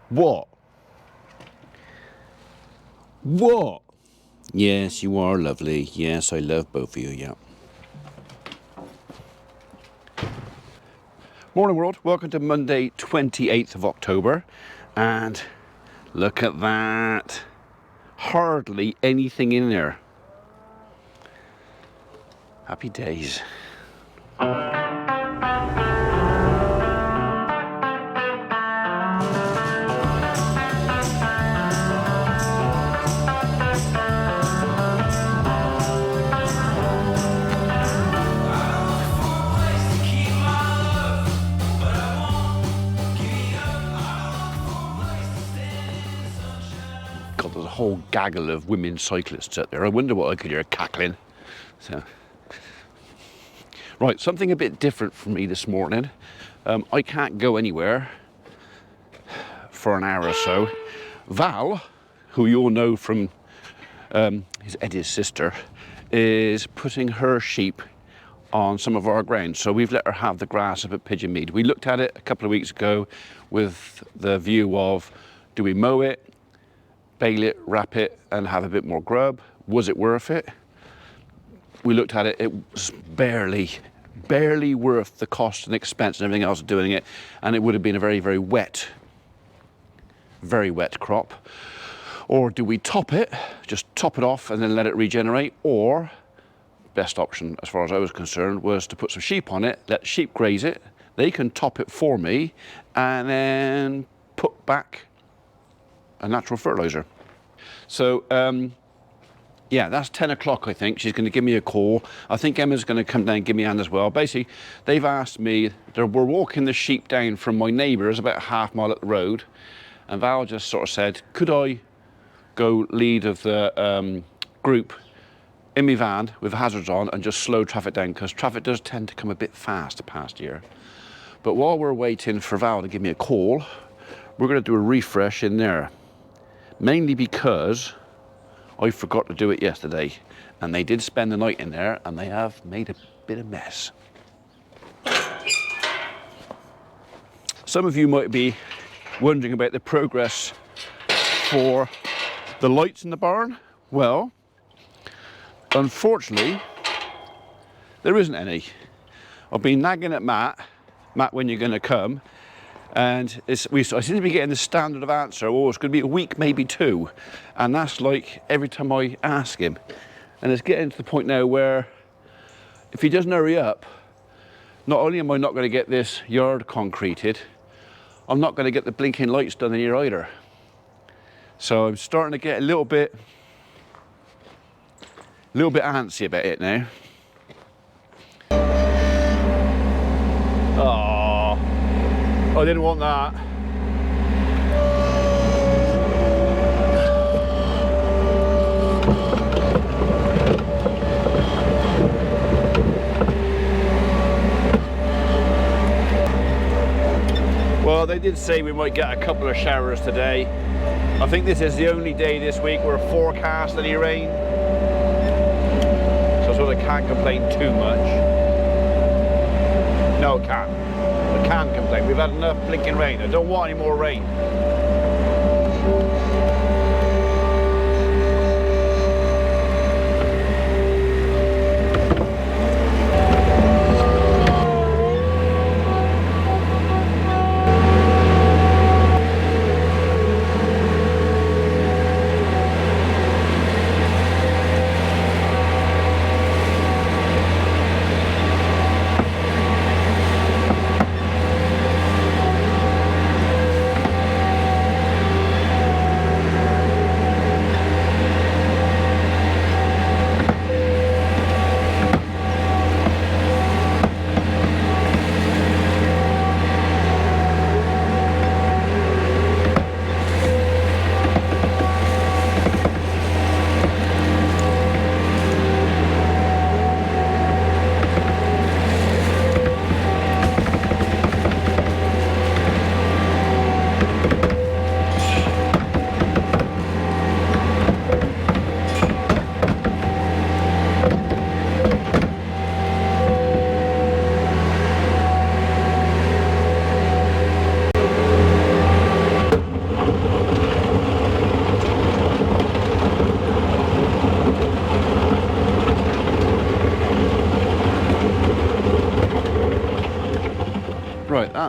What? What? Yes, you are lovely. Yes, I love both of you, yeah. Morning world, welcome to Monday 28th of October, and look at that, hardly anything in there. Happy days. God, there's a whole gaggle of women cyclists out there. I wonder what I could hear cackling. So, right, something a bit different for me this morning. I can't go anywhere for an hour or so. Val, who you all know from is Eddi's sister, is putting her sheep on some of our ground. So we've let her have the grass up at Pigeon Mead. We looked at it a couple of weeks ago with the view of, do we mow it, bale it, wrap it, and have a bit more grub? Was it worth it? We looked at it, it was barely worth the cost and expense and everything else of doing it, and it would have been a very wet crop. Or do we top it, just top it off and then let it regenerate? Or, best option as far as I was concerned, was to put some sheep on it, let sheep graze it, they can top it for me, and then put back a natural fertilizer. So yeah, that's 10 o'clock I think. She's going to give me a call. I think Emma's going to come down and give me a hand as well. Basically, they've asked me, we're walking the sheep down from my neighbour's about a half mile up the road, and Val just sort of said, could I go lead of the group in my van with hazards on and just slow traffic down, because traffic does tend to come a bit fast past here. But while we're waiting for Val to give me a call, we're going to do a refresh in there. Mainly because I forgot to do it yesterday, and they did spend the night in there and they have made a bit of mess. Some of you might be wondering about the progress for the lights in the barn. Well, unfortunately, there isn't any. I've been nagging at Matt, when you're going to come? And I seem to be getting the standard of answer, oh, it's going to be a week, maybe two. And that's like every time I ask him. And it's getting to the point now where if he doesn't hurry up, not only am I not going to get this yard concreted, I'm not going to get the blinking lights done in here either. So I'm starting to get a little bit antsy about it now. Oh, I didn't want that. Well, they did say we might get a couple of showers today. I think this is the only day this week we're forecast any rain. So I sort of can't complain too much. No, I can't. I can complain. We've had enough blinking rain. I don't want any more rain.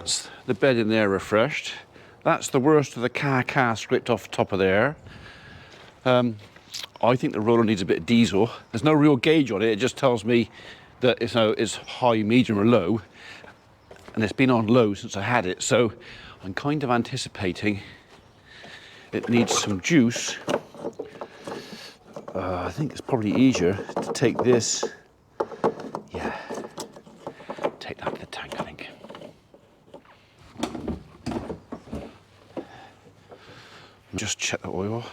That's the bed in there refreshed. That's the worst of the car scraped off the top of there. I think the roller needs a bit of diesel. There's no real gauge on it. It just tells me that it's high, medium or low. And it's been on low since I had it. So I'm kind of anticipating it needs some juice. I think it's probably easier to take this. Yeah, take that to the tank, I think. Just check the oil.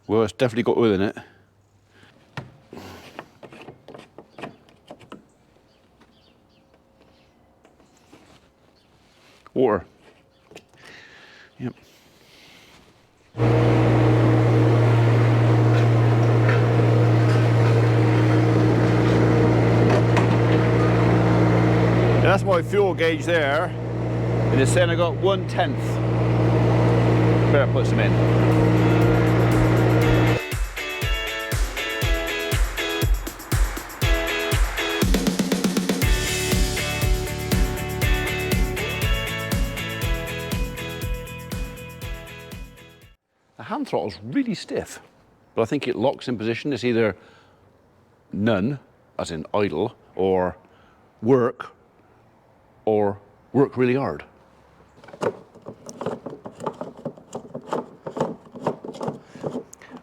Well, it's definitely got oil in it. Water. Yep. That's my fuel gauge there, and it's saying I got 1/10. Better put some in. The hand throttle's really stiff, but I think it locks in position. It's either none, as in idle, or work really hard.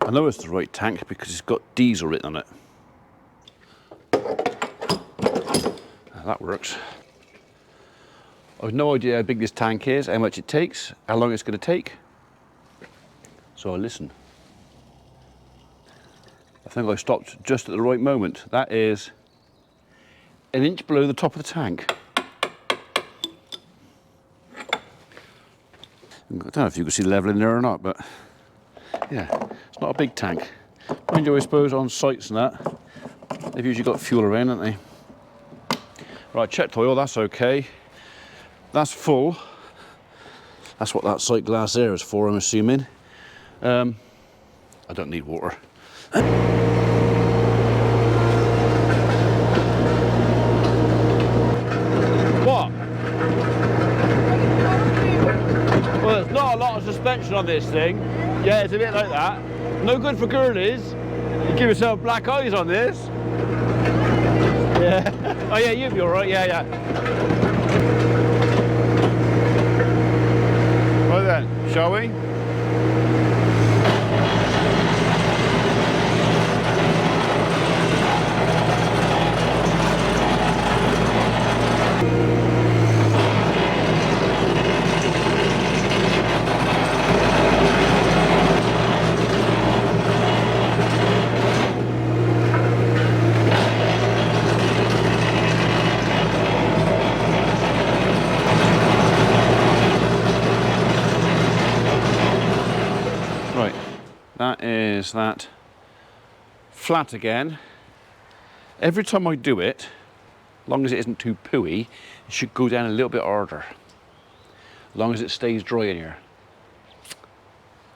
I know it's the right tank because it's got diesel written on it. That works. I've no idea how big this tank is, how much it takes, how long it's going to take. So I listen. I think I stopped just at the right moment. That is an inch below the top of the tank. I don't know if you can see the level in there or not, but yeah, it's not a big tank. Mind you, I suppose on sites and that, they've usually got fuel around, haven't they? Right, checked oil, that's okay. That's full. That's what that sight glass there is for, I'm assuming. I don't need water. What? Well, there's not a lot of suspension on this thing. Yeah, it's a bit like that. No good for girlies. You give yourself black eyes on this. Yeah. Oh yeah, you'll be all right. Yeah, yeah. Well then, shall we? That is that flat again. Every time I do it, as long as it isn't too pooey, it should go down a little bit harder. As long as it stays dry in here.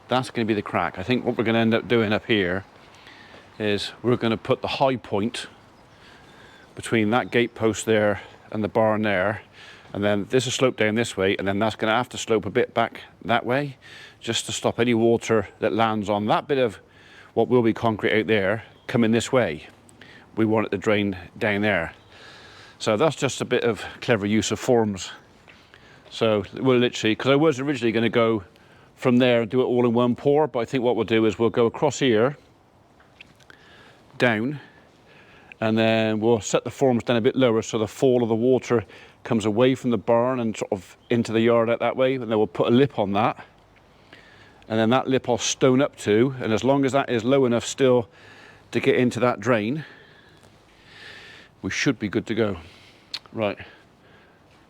That's going to be the crack. I think what we're going to end up doing up here is we're going to put the high point between that gate post there and the barn there, and then this will slope down this way, and then that's going to have to slope a bit back that way, just to stop any water that lands on that bit of what will be concrete out there coming this way. We want it to drain down there. So that's just a bit of clever use of forms. So we'll literally, because I was originally going to go from there and do it all in one pour, but I think what we'll do is we'll go across here, down, and then we'll set the forms down a bit lower so the fall of the water comes away from the barn and sort of into the yard out that way, and then we'll put a lip on that. And then that lip I'll stone up to, and as long as that is low enough still to get into that drain, we should be good to go. Right,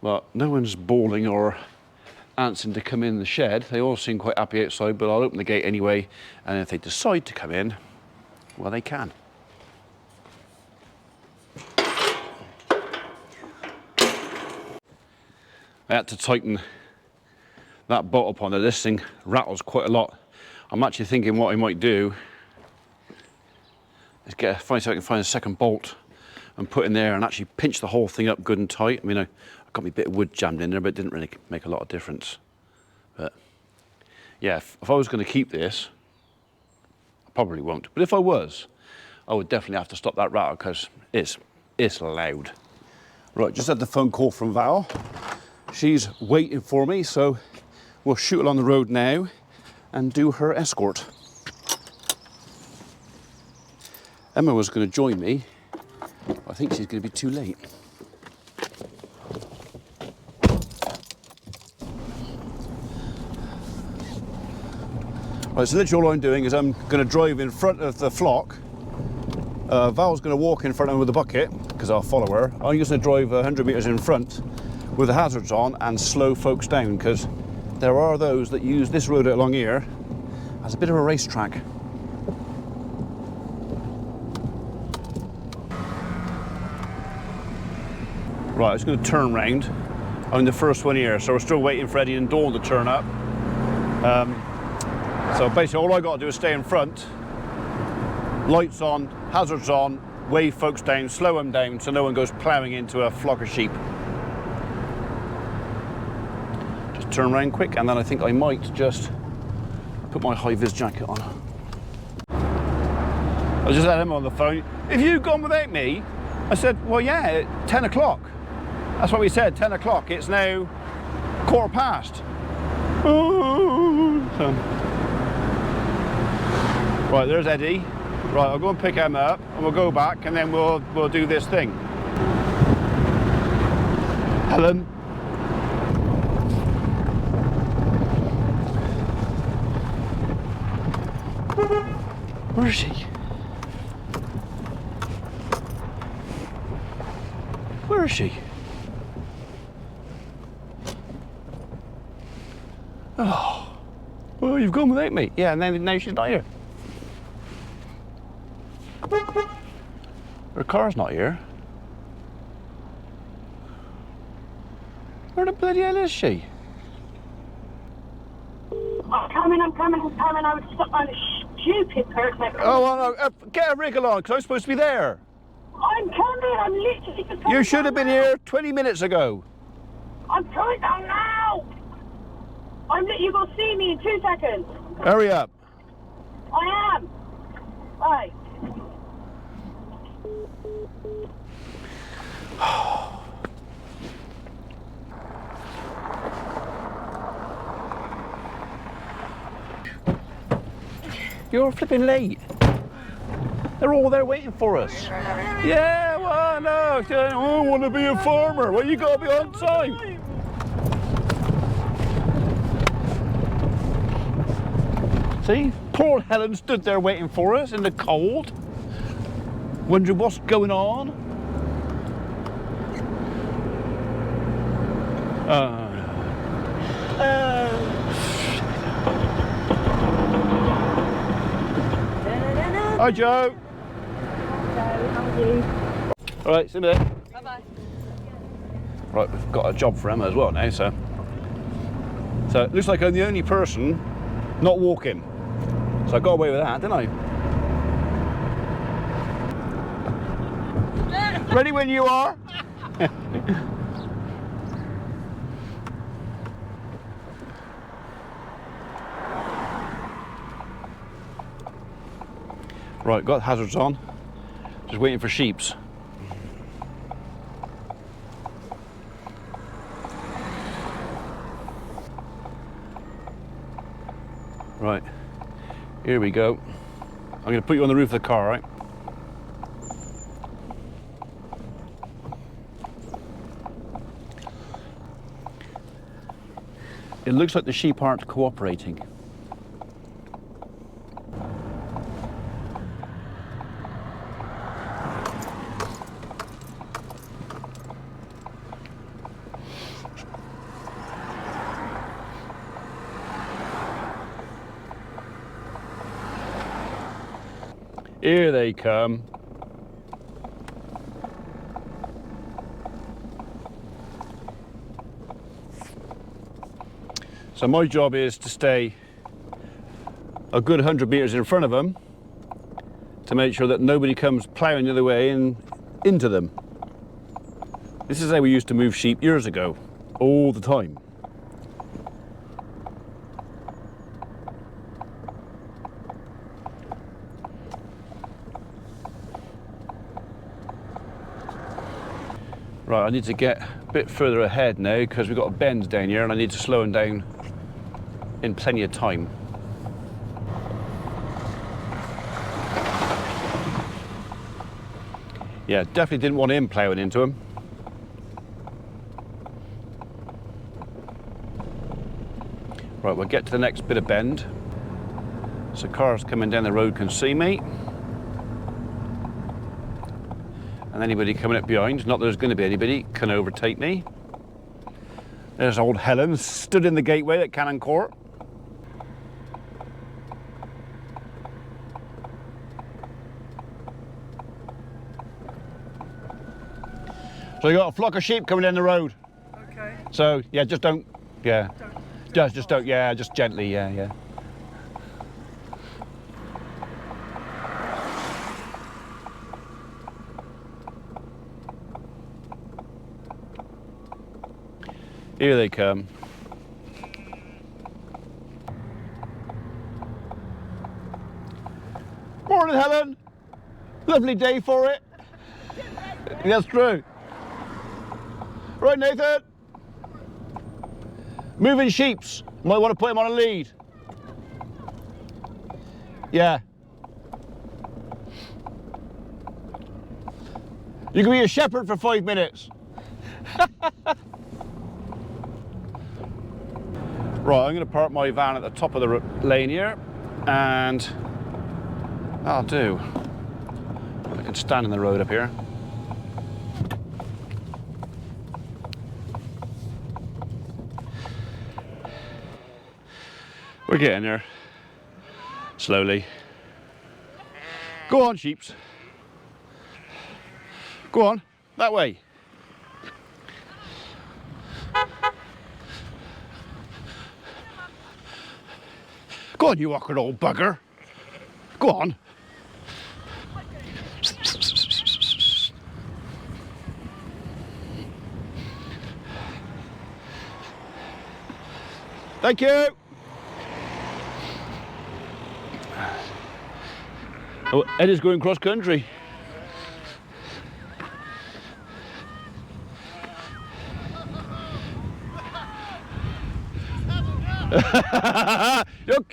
well, no one's bawling or answering to come in the shed. They all seem quite happy outside, but I'll open the gate anyway, and if they decide to come in, well, they can. I had to tighten that bolt up on it. This thing rattles quite a lot. I'm actually thinking what I might do is see if I can find a second bolt and put in there and actually pinch the whole thing up good and tight. I mean, I got my bit of wood jammed in there, but it didn't really make a lot of difference. But yeah, if I was going to keep this, I probably won't. But if I was, I would definitely have to stop that rattle because it's loud. Right, just had the phone call from Val. She's waiting for me, so we'll shoot along the road now and do her escort. Emma was going to join me. I think she's going to be too late. Right, so literally all I'm doing is I'm going to drive in front of the flock. Val's going to walk in front of me with a bucket, because I'll follow her. I'm just going to drive 100 metres in front with the hazards on and slow folks down, because there are those that use this road along here as a bit of a racetrack. Right, I'm just going to turn round. I'm the first one here, so we're still waiting for Eddi and Dawn to turn up. So basically all I got to do is stay in front, lights on, hazards on, wave folks down, slow them down so no one goes ploughing into a flock of sheep. Just turn around quick, and then I think I might just put my high-vis jacket on. I just had him on the phone. Have you gone without me? I said, well, yeah, 10 o'clock. That's what we said, 10 o'clock. It's now 1:15. Right, there's Eddi. Right, I'll go and pick Emma up, and we'll go back, and then we'll do this thing. Helen. Where is she? Where is she? Oh, well, you've gone without me. Yeah, and now she's not here. Her car's not here. Where the bloody hell is she? I'm coming. I was stuck on a stupid person. Oh, well, no, get a wriggle on, because I'm supposed to be there. I'm coming. I'm literally just coming. You should have been here 20 minutes ago. I'm coming down now. You will see me in 2 seconds. Hurry up. I am. Right. You're flipping late. They're all there waiting for us. Yeah, well, no, I want to be a farmer. Well, you got to be on time. See, poor Helen stood there waiting for us in the cold, wondering what's going on. Hi, Joe. Hello, how are you? All right, see me there. Bye-bye. Right, we've got a job for Emma as well now, so it looks like I'm the only person not walking. So I got away with that, didn't I? Ready when you are. Right, got hazards on. Just waiting for sheeps. Right, here we go. I'm going to put you on the roof of the car, right? It looks like the sheep aren't cooperating. Here they come. So my job is to stay a good 100 metres in front of them to make sure that nobody comes ploughing the other way and into them. This is how we used to move sheep years ago, all the time. Right, I need to get a bit further ahead now because we've got a bend down here and I need to slow them down in plenty of time. Yeah, definitely didn't want him ploughing into him. Right, we'll get to the next bit of bend. So cars coming down the road can see me. And anybody coming up behind, not that there's going to be anybody, can overtake me. There's old Helen, stood in the gateway at Cannon Court. So you got a flock of sheep coming down the road. Okay. So yeah, just don't, yeah. Just don't, yeah, just gently, yeah. Here they come. Morning, Helen. Lovely day for it. That's true. Right, Nathan. Moving sheeps. Might want to put him on a lead. Yeah. You can be a shepherd for 5 minutes. Right, I'm going to park my van at the top of the lane here, and that'll do. I can stand in the road up here. We're getting there, slowly. Go on, sheeps. Go on, that way. Go on, you awkward old bugger. Go on. Thank you. Oh, Eddi's going cross country.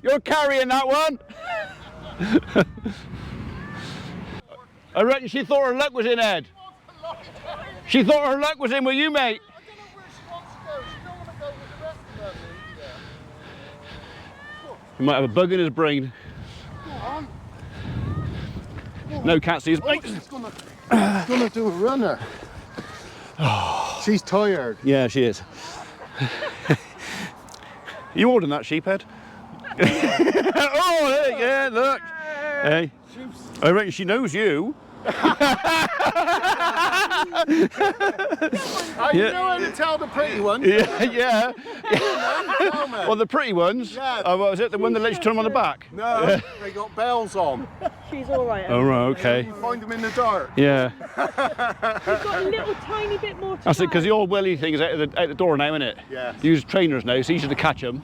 You're carrying that one. I reckon she thought her luck was in, Ed. She thought her luck was in with you, mate. I don't know where she wants to go. She don't want to go with the rest of them either. He might have a bug in his brain. Go on. No, can't see his brain. She's gonna do a runner. She's tired. Yeah, she is. You ordering that sheephead? Oh, yeah, look. Hey, I reckon she knows you. You know how to tell the pretty ones. Yeah. Tell me. Well, the pretty ones. Yeah. Oh, what was it? The one that lets you turn them on the back? No, they got bells on. She's all right. Oh, right, okay. You find them in the dark. Yeah. She's got a little tiny bit more to That's it, because the old welly thing is out the door now, isn't it? Yeah. You use trainers now, it's easier to catch them.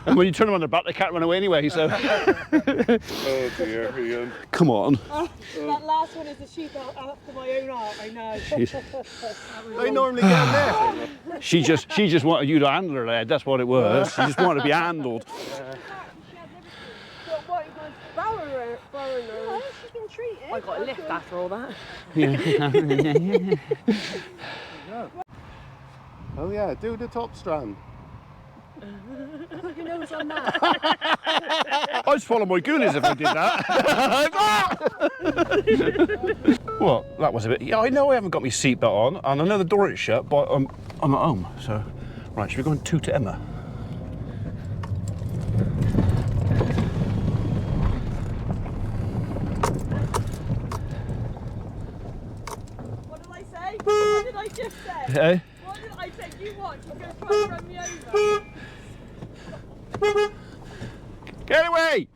And when you turn them on their back, they can't run away anyway, so. Oh dear, Ian. Come on. That last one is the sheep after my own heart, I know. They normally get a lift. She just wanted you to handle her, lad. That's what it was. She just wanted to be handled. I got a lift after all that. Oh yeah, do the top strand. Your nose on that. I'd swallow my goonies if I did that. What? That was a bit. Yeah, I know I haven't got my seatbelt on, and I know the door is shut, but I'm at home. So, right, should we go and toot to Emma? What did I say? What did I just say? Hey? What did I say? You watch, you're going to try and run me over. Get away!